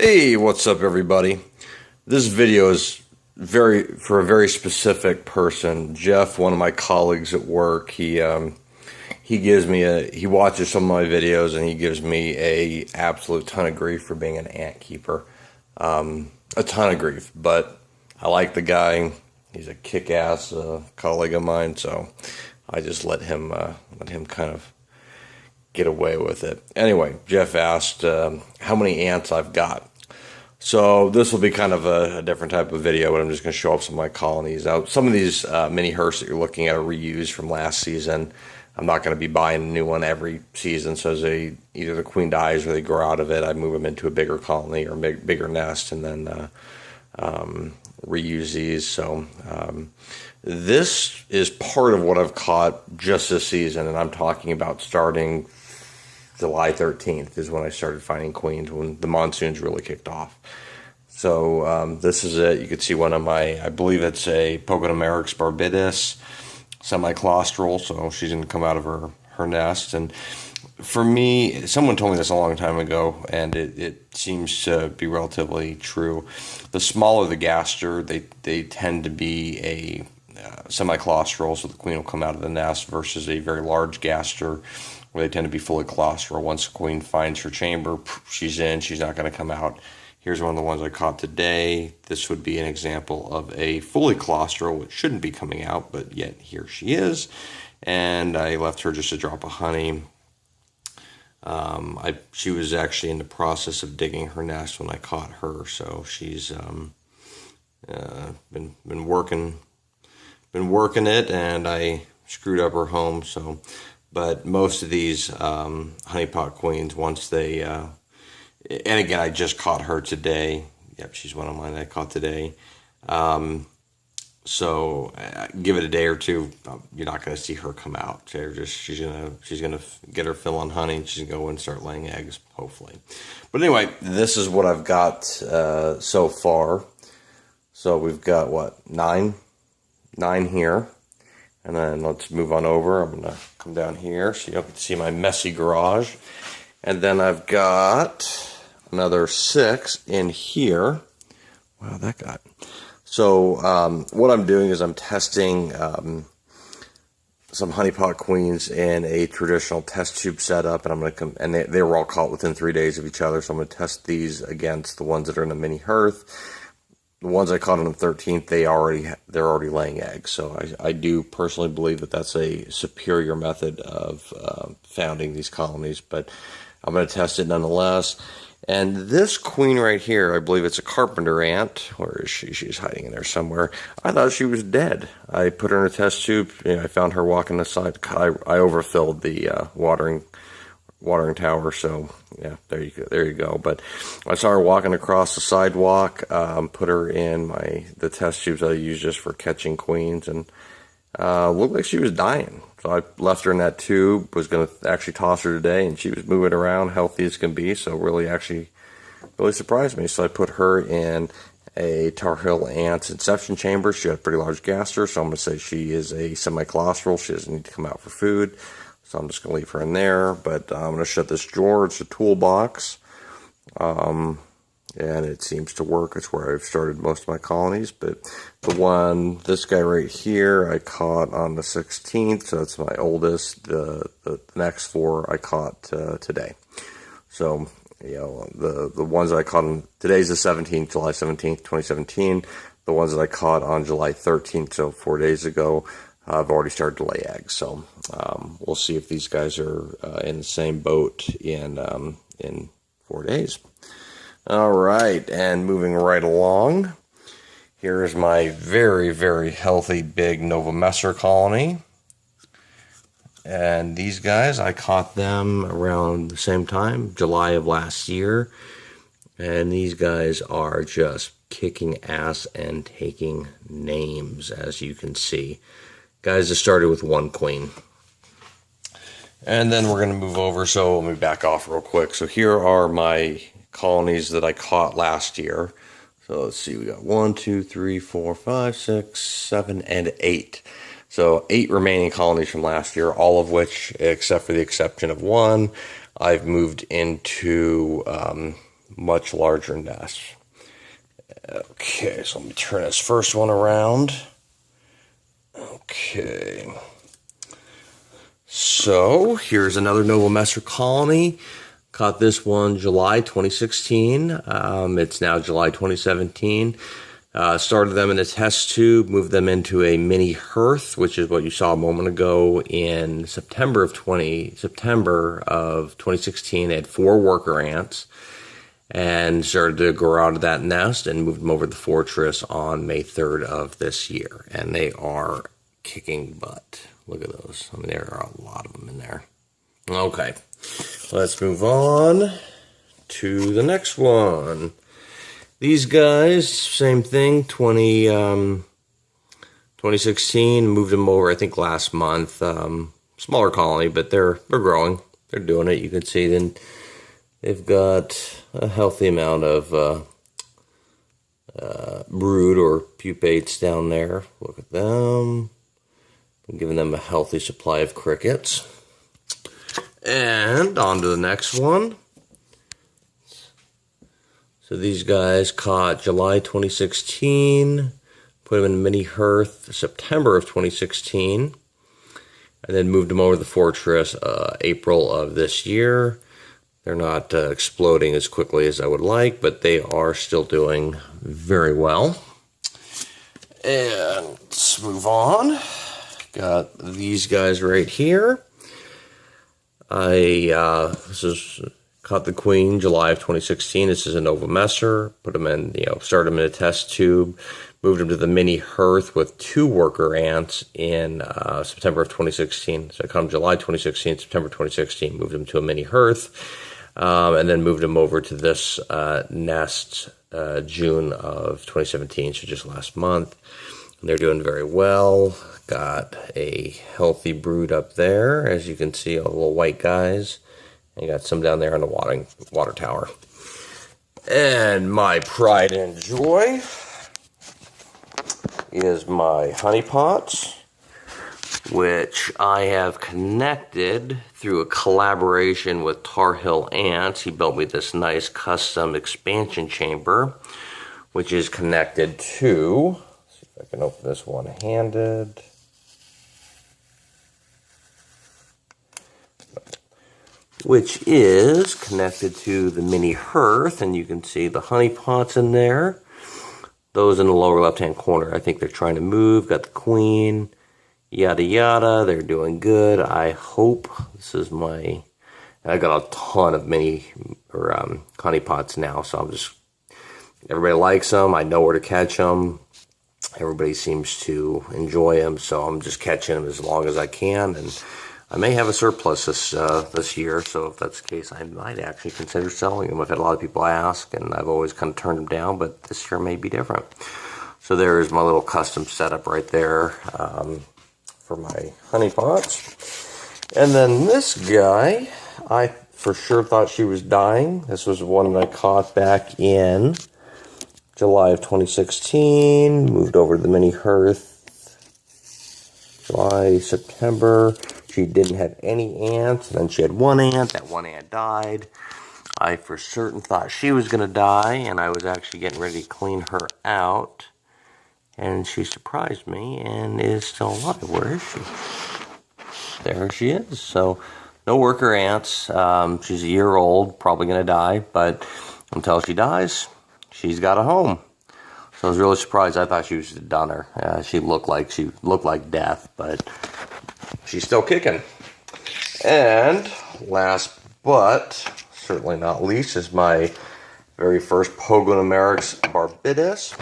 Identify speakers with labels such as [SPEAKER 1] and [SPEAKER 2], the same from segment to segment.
[SPEAKER 1] Hey, what's up, everybody? This video is for a very specific person. Jeff, one of my colleagues at work, he watches some of my videos and he gives me a absolute ton of grief for being an ant keeper. A ton of grief, but I like the guy. He's a kick-ass colleague of mine, so I just let him kind of get away with it. Anyway, Jeff asked how many ants I've got. So this will be kind of a different type of video, but I'm just going to show off some of my colonies. Now, some of these mini hearths that you're looking at are reused from last season. I'm not going to be buying a new one every season, so as either the queen dies or they grow out of it, I move them into a bigger colony or bigger nest, and then reuse these. So this is part of what I've caught just this season, and I'm talking about starting July 13th is when I started finding queens, when the monsoons really kicked off. So this is it. You can see one of my, I believe it's a Pogonomerix barbidus, semi-claustral, so she's going to come out of her nest. And for me, someone told me this a long time ago, and it seems to be relatively true. The smaller the gaster, they tend to be a semi-claustral, so the queen will come out of the nest, versus a very large gaster, where they tend to be fully claustral. Once the queen finds her chamber, she's in, she's not going to come out. Here's one of the ones I caught today. This would be an example of a fully claustral, which shouldn't be coming out, but yet here she is. And I left her just a drop of honey. She was actually in the process of digging her nest when I caught her, so she's been working it, and I screwed up her home. So, but most of these honeypot queens, once they and again, I just caught her today. Yep, she's one of mine I caught today. So give it a day or two, you're not going to see her come out. She's gonna get her fill on honey, and she's gonna go and start laying eggs, hopefully. But anyway, this is what I've got so far. So we've got what, nine here, and then let's move on over. I'm gonna come down here so you can see my messy garage, and then I've got another 6 in here. Wow, that got. So what I'm doing is I'm testing some honeypot queens in a traditional test tube setup, and I'm going to and they were all caught within 3 days of each other. So I'm going to test these against the ones that are in a mini hearth. The ones I caught on the 13th, they're already laying eggs. So I do personally believe that that's a superior method of founding these colonies, but I'm going to test it nonetheless. And this queen right here, I believe it's a carpenter ant. Where is she? She's hiding in there somewhere. I thought she was dead. I put her in a test tube. I found her walking the side. I overfilled the watering tower. So yeah, there you go. But I saw her walking across the sidewalk. Put her in the test tubes I use just for catching queens, and looked like she was dying. So I left her in that tube, was going to actually toss her today, and she was moving around, healthy as can be, so really surprised me. So I put her in a Tar Heel Ants inception chamber. She had a pretty large gaster, so I'm going to say she is a semi-claustral. She doesn't need to come out for food, so I'm just going to leave her in there. But I'm going to shut this drawer. It's a toolbox. And it seems to work. It's where I've started most of my colonies. But this guy right here, I caught on the 16th, so that's my oldest. The next 4 I caught today. So, the ones that I caught on, today's the 17th, July 17th, 2017. The ones that I caught on July 13th, so 4 days ago, I've already started to lay eggs. So, we'll see if these guys are in the same boat in 4 days. All right, and moving right along, here's my very, very healthy big Nova Messer colony. And these guys, I caught them around the same time, July of last year. And these guys are just kicking ass and taking names, as you can see. Guys that started with 1 queen. And then we're going to move over, so let me back off real quick. So here are my colonies that I caught last year. So let's see, we got 1, 2, 3, 4, 5, 6, 7, and 8. So 8 remaining colonies from last year, all of which, except for the exception of 1, I've moved into much larger nests. Okay, so let me turn this first one around. Okay. So here's another noble messer colony. Caught this one July 2016. It's now July 2017. Started them in a test tube, moved them into a mini hearth, which is what you saw a moment ago in September of 2016. They had 4 worker ants and started to grow out of that nest and moved them over to the fortress on May 3rd of this year. And they are kicking butt. Look at those. I mean, there are a lot of them in there. Okay, let's move on to the next one. These guys, same thing, 2016, moved them over, I think, last month. Smaller colony, but they're growing. They're doing it. You can see then they've got a healthy amount of brood or pupates down there. Look at them. I'm giving them a healthy supply of crickets. And on to the next one. So these guys caught July 2016, put them in a mini hearth September of 2016, and then moved them over to the fortress April of this year. They're not exploding as quickly as I would like, but they are still doing very well. And let's move on. Got these guys right here. This is caught the queen July of 2016. This is a Nova Messer. Put them in, started them in a test tube. Moved them to the mini hearth with 2 worker ants in September of 2016. So I caught them July 2016, September 2016. Moved them to a mini hearth. And then moved them over to this nest June of 2017, so just last month. And they're doing very well. Got a healthy brood up there, as you can see, all the little white guys. And you got some down there on the water tower. And my pride and joy is my honey pots, which I have connected through a collaboration with Tar Heel Ants. He built me this nice custom expansion chamber, which is connected to, let's see if I can open this one-handed. Which is connected to the mini hearth, and you can see the honey pots in there. Those in the lower left-hand corner, I think they're trying to move. Got the queen, yada yada. They're doing good. I hope this is my. I got a ton of honey pots now, so I'm just. Everybody likes them. I know where to catch them. Everybody seems to enjoy them, so I'm just catching them as long as I can, and I may have a surplus this year, so if that's the case, I might actually consider selling them. I've had a lot of people ask, and I've always kind of turned them down, but this year may be different. So there's my little custom setup right there for my honey pots. And then this guy, I for sure thought she was dying. This was one that I caught back in July of 2016. Moved over to the mini hearth. July, September. She didn't have any ants, and then she had 1 ant. That 1 ant died. I for certain thought she was going to die, and I was actually getting ready to clean her out. And she surprised me and is still alive. Where is she? There she is. So, no worker ants. She's a year old, probably going to die, but until she dies, she's got a home. So I was really surprised. I thought she was a dunner. She looked like death, but she's still kicking. And last but certainly not least is my very first Pogonomeryx barbidus.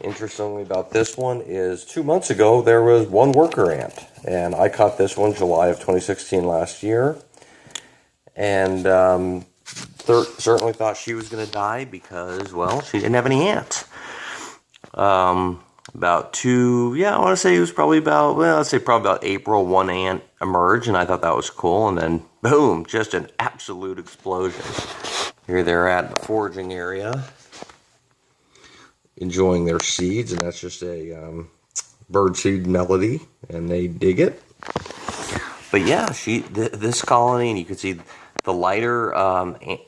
[SPEAKER 1] Interestingly about this one is 2 months ago there was 1 worker ant, and I caught this one July of 2016 last year, and certainly thought she was going to die because, well, she didn't have any ants. I want to say it was probably about April, 1 ant emerged, and I thought that was cool, and then boom, just an absolute explosion. Here they're at the foraging area, enjoying their seeds, and that's just a birdseed melody, and they dig it. But yeah, this colony, and you can see The lighter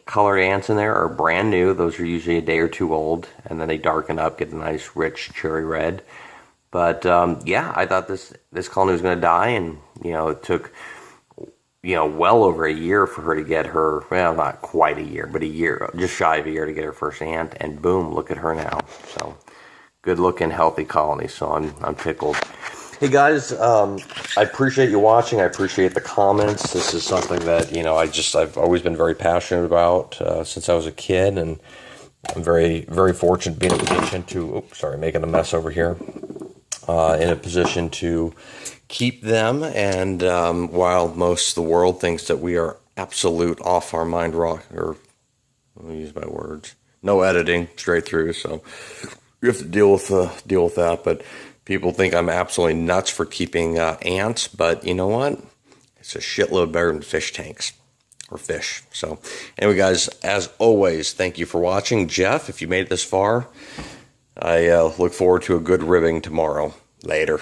[SPEAKER 1] colored ants in there are brand new. Those are usually a day or two old, and then they darken up, get a nice rich cherry red. But yeah, I thought this colony was going to die, and it took well over a year for her to get her. Well, not quite a year, but a year, just shy of a year to get her first ant, and boom, look at her now. So good looking, healthy colony. So I'm tickled. Hey guys, I appreciate you watching. I appreciate the comments. This is something that I've always been very passionate about since I was a kid, and I'm very, very fortunate being in a position to. Oops, sorry, making a mess over here. In a position to keep them, and while most of the world thinks that we are absolute off our mind rock, or let me use my words, no editing, straight through. So you have to deal with that, but. People think I'm absolutely nuts for keeping ants, but you know what? It's a shitload better than fish tanks or fish. So anyway, guys, as always, thank you for watching. Jeff, if you made it this far, I look forward to a good ribbing tomorrow. Later.